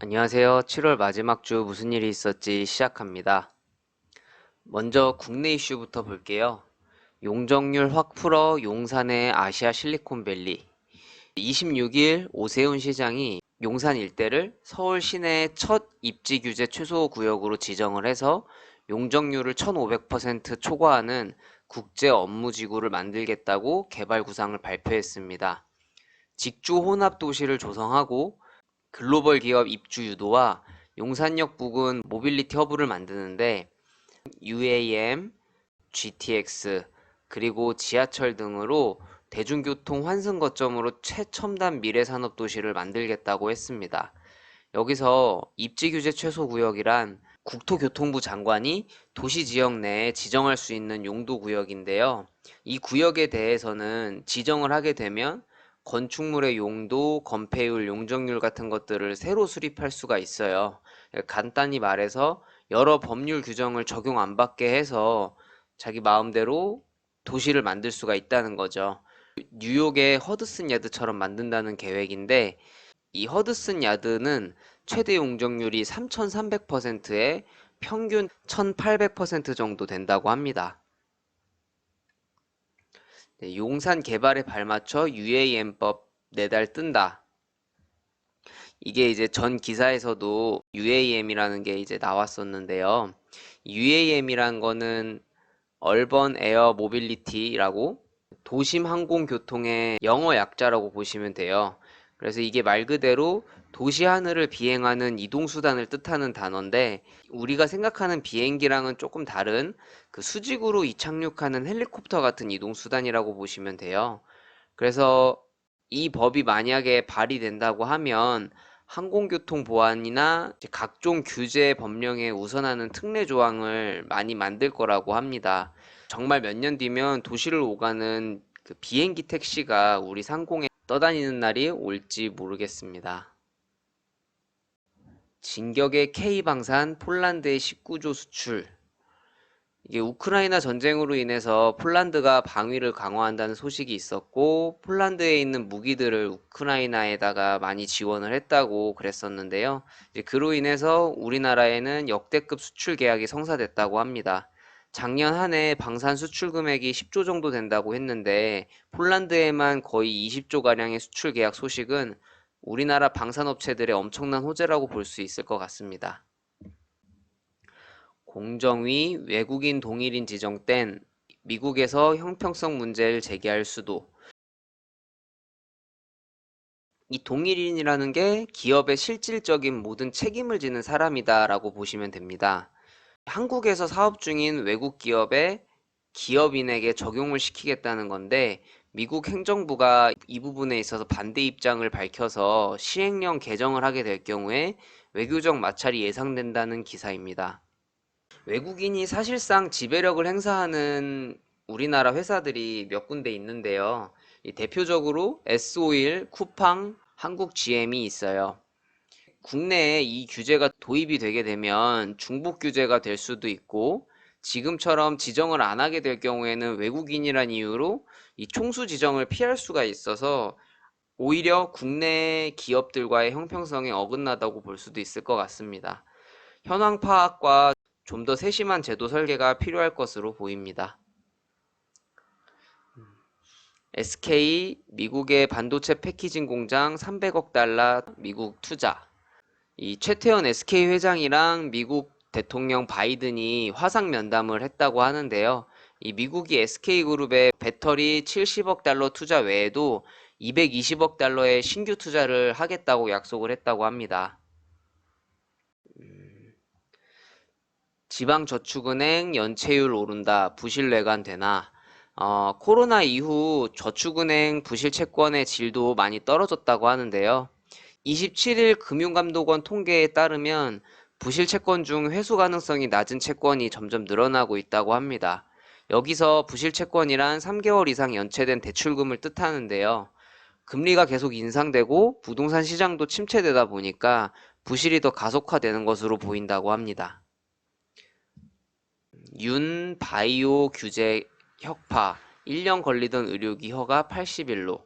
안녕하세요. 7월 마지막 주 무슨 일이 있었지 시작합니다. 먼저 국내 이슈부터 볼게요. 용적률 확 풀어 용산의 아시아 실리콘밸리. 26일 오세훈 시장이 용산 일대를 서울 시내 첫 입지 규제 최소 구역으로 지정을 해서 용적률을 1500% 초과하는 국제 업무지구를 만들겠다고 개발 구상을 발표했습니다. 직주 혼합 도시를 조성하고 글로벌 기업 입주 유도와 용산역 부근 모빌리티 허브를 만드는데 UAM, GTX, 그리고 지하철 등으로 대중교통 환승 거점으로 최첨단 미래 산업 도시를 만들겠다고 했습니다. 여기서 입지 규제 최소 구역이란 국토교통부 장관이 도시 지역 내에 지정할 수 있는 용도 구역인데요. 이 구역에 대해서는 지정을 하게 되면 건축물의 용도, 건폐율, 용적률 같은 것들을 새로 수립할 수가 있어요. 간단히 말해서 여러 법률 규정을 적용 안 받게 해서 자기 마음대로 도시를 만들 수가 있다는 거죠. 뉴욕의 허드슨 야드처럼 만든다는 계획인데 이 허드슨 야드는 최대 용적률이 3,300%에 평균 1,800% 정도 된다고 합니다. 네, 용산 개발에 발맞춰 UAM법 내달 뜬다. 이게 이제 전 기사에서도 UAM이라는 게 이제 나왔었는데요. UAM이란 거는 얼번 에어 모빌리티라고 도심 항공교통의 영어 약자라고 보시면 돼요. 그래서 이게 말 그대로 도시 하늘을 비행하는 이동수단을 뜻하는 단어인데 우리가 생각하는 비행기랑은 조금 다른 그 수직으로 이착륙하는 헬리콥터 같은 이동수단이라고 보시면 돼요. 그래서 이 법이 만약에 발의된다고 하면 항공교통 보안이나 이제 각종 규제 법령에 우선하는 특례 조항을 많이 만들 거라고 합니다. 정말 몇 년 뒤면 도시를 오가는 그 비행기 택시가 우리 상공에 떠다니는 날이 올지 모르겠습니다. 진격의 K방산 폴란드의 19조 수출. 이게 우크라이나 전쟁으로 인해서 폴란드가 방위를 강화한다는 소식이 있었고, 폴란드에 있는 무기들을 우크라이나에다가 많이 지원을 했다고 그랬었는데요. 이제 그로 인해서 우리나라에는 역대급 수출 계약이 성사됐다고 합니다. 작년 한 해 방산 수출 금액이 10조 정도 된다고 했는데, 폴란드에만 거의 20조 가량의 수출 계약 소식은 우리나라 방산업체들의 엄청난 호재라고 볼 수 있을 것 같습니다. 공정위 외국인 동일인 지정된 미국에서 형평성 문제를 제기할 수도. 이 동일인이라는 게 기업의 실질적인 모든 책임을 지는 사람이다라고 보시면 됩니다. 한국에서 사업 중인 외국 기업에 기업인에게 적용을 시키겠다는 건데 미국 행정부가 이 부분에 있어서 반대 입장을 밝혀서 시행령 개정을 하게 될 경우에 외교적 마찰이 예상된다는 기사입니다. 외국인이 사실상 지배력을 행사하는 우리나라 회사들이 몇 군데 있는데요. 이 대표적으로 S-오일, 쿠팡, 한국 GM이 있어요. 국내에 이 규제가 도입이 되게 되면 중복 규제가 될 수도 있고 지금처럼 지정을 안 하게 될 경우에는 외국인이란 이유로 이 총수 지정을 피할 수가 있어서 오히려 국내 기업들과의 형평성에 어긋나다고 볼 수도 있을 것 같습니다. 현황 파악과 좀 더 세심한 제도 설계가 필요할 것으로 보입니다. SK 미국의 반도체 패키징 공장 300억 달러 미국 투자. 이 최태원 SK 회장이랑 미국 대통령 바이든이 화상 면담을 했다고 하는데요. 이 미국이 SK그룹에 배터리 70억 달러 투자 외에도 220억 달러의 신규 투자를 하겠다고 약속을 했다고 합니다. 지방저축은행 연체율 오른다. 부실외관 되나? 코로나 이후 저축은행 부실채권의 질도 많이 떨어졌다고 하는데요. 27일 금융감독원 통계에 따르면 부실채권 중 회수 가능성이 낮은 채권이 점점 늘어나고 있다고 합니다. 여기서 부실채권이란 3개월 이상 연체된 대출금을 뜻하는데요. 금리가 계속 인상되고 부동산 시장도 침체되다 보니까 부실이 더 가속화되는 것으로 보인다고 합니다. 윤 바이오 규제 혁파 1년 걸리던 의료기 허가 80일로.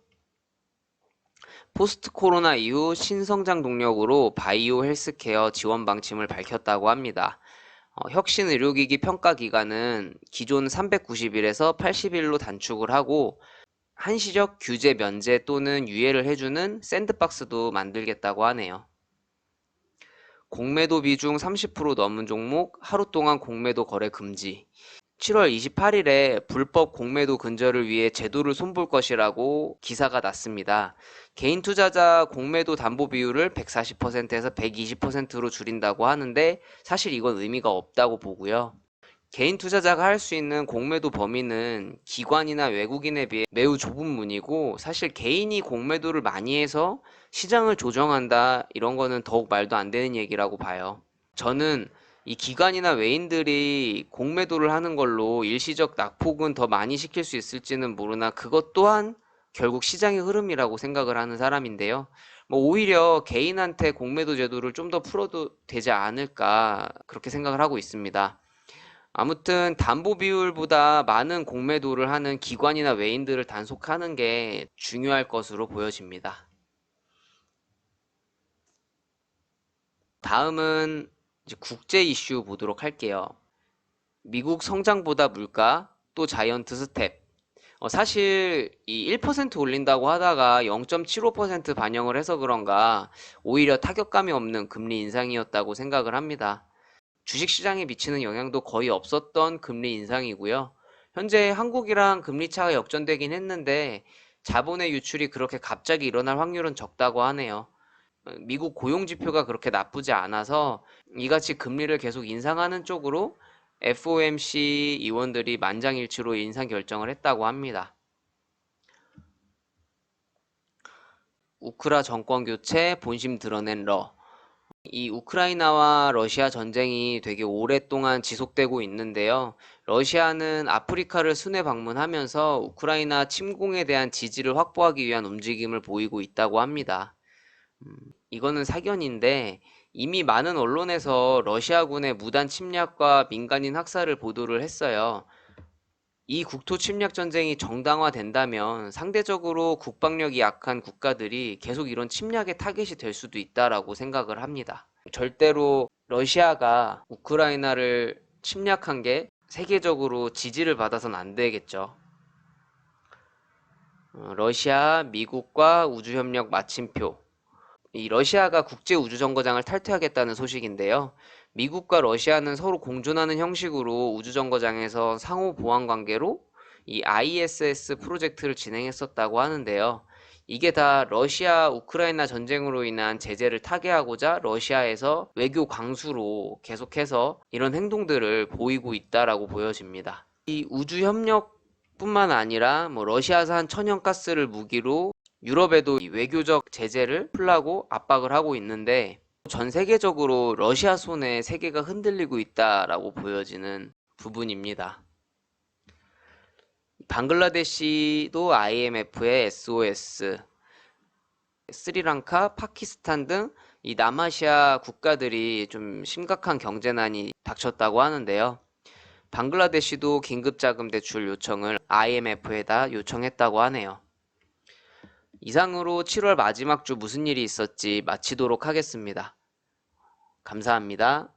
포스트 코로나 이후 신성장 동력으로 바이오 헬스케어 지원 방침을 밝혔다고 합니다. 혁신 의료기기 평가 기간은 기존 390일에서 80일로 단축을 하고 한시적 규제 면제 또는 유예를 해주는 샌드박스도 만들겠다고 하네요. 공매도 비중 30% 넘은 종목 하루 동안 공매도 거래 금지. 7월 28일에 불법 공매도 근절을 위해 제도를 손볼 것이라고 기사가 났습니다. 개인 투자자 공매도 담보 비율을 140%에서 120%로 줄인다고 하는데 사실 이건 의미가 없다고 보고요. 개인 투자자가 할 수 있는 공매도 범위는 기관이나 외국인에 비해 매우 좁은 문이고 사실 개인이 공매도를 많이 해서 시장을 조정한다 이런 거는 더욱 말도 안 되는 얘기라고 봐요. 저는 이 기관이나 외인들이 공매도를 하는 걸로 일시적 낙폭은 더 많이 시킬 수 있을지는 모르나 그것 또한 결국 시장의 흐름이라고 생각을 하는 사람인데요. 오히려 개인한테 공매도 제도를 좀 더 풀어도 되지 않을까 그렇게 생각을 하고 있습니다. 아무튼 담보 비율보다 많은 공매도를 하는 기관이나 외인들을 단속하는 게 중요할 것으로 보여집니다. 다음은 이제 국제 이슈 보도록 할게요. 미국 성장보다 물가, 또 자이언트 스텝. 사실 이 1% 올린다고 하다가 0.75% 반영을 해서 그런가 오히려 타격감이 없는 금리 인상이었다고 생각을 합니다. 주식시장에 미치는 영향도 거의 없었던 금리 인상이고요. 현재 한국이랑 금리 차가 역전되긴 했는데 자본의 유출이 그렇게 갑자기 일어날 확률은 적다고 하네요. 미국 고용 지표가 그렇게 나쁘지 않아서 이같이 금리를 계속 인상하는 쪽으로 FOMC 의원들이 만장일치로 인상 결정을 했다고 합니다. 우크라 정권 교체 본심 드러낸 이 우크라이나와 러시아 전쟁이 되게 오랫동안 지속되고 있는데요. 러시아는 아프리카를 순회 방문하면서 우크라이나 침공에 대한 지지를 확보하기 위한 움직임을 보이고 있다고 합니다. 이거는 사견인데 이미 많은 언론에서 러시아군의 무단 침략과 민간인 학살을 보도를 했어요. 이 국토 침략 전쟁이 정당화된다면 상대적으로 국방력이 약한 국가들이 계속 이런 침략의 타겟이 될 수도 있다라고 생각을 합니다. 절대로 러시아가 우크라이나를 침략한 게 세계적으로 지지를 받아선 안 되겠죠. 러시아, 미국과 우주협력 마침표. 이 러시아가 국제우주정거장을 탈퇴하겠다는 소식인데요. 미국과 러시아는 서로 공존하는 형식으로 우주정거장에서 상호 보안 관계로 이 ISS 프로젝트를 진행했었다고 하는데요. 이게 다 러시아 우크라이나 전쟁으로 인한 제재를 타개하고자 러시아에서 외교 광수로 계속해서 이런 행동들을 보이고 있다라고 보여집니다. 이 우주협력뿐만 아니라 러시아산 천연가스를 무기로 유럽에도 이 외교적 제재를 풀라고 압박을 하고 있는데 전 세계적으로 러시아 손에 세계가 흔들리고 있다라고 보여지는 부분입니다. 방글라데시도 IMF의 SOS, 스리랑카, 파키스탄 등 이 남아시아 국가들이 좀 심각한 경제난이 닥쳤다고 하는데요. 방글라데시도 긴급자금 대출 요청을 IMF에다 요청했다고 하네요. 이상으로 7월 마지막 주 무슨 일이 있었지 마치도록 하겠습니다. 감사합니다.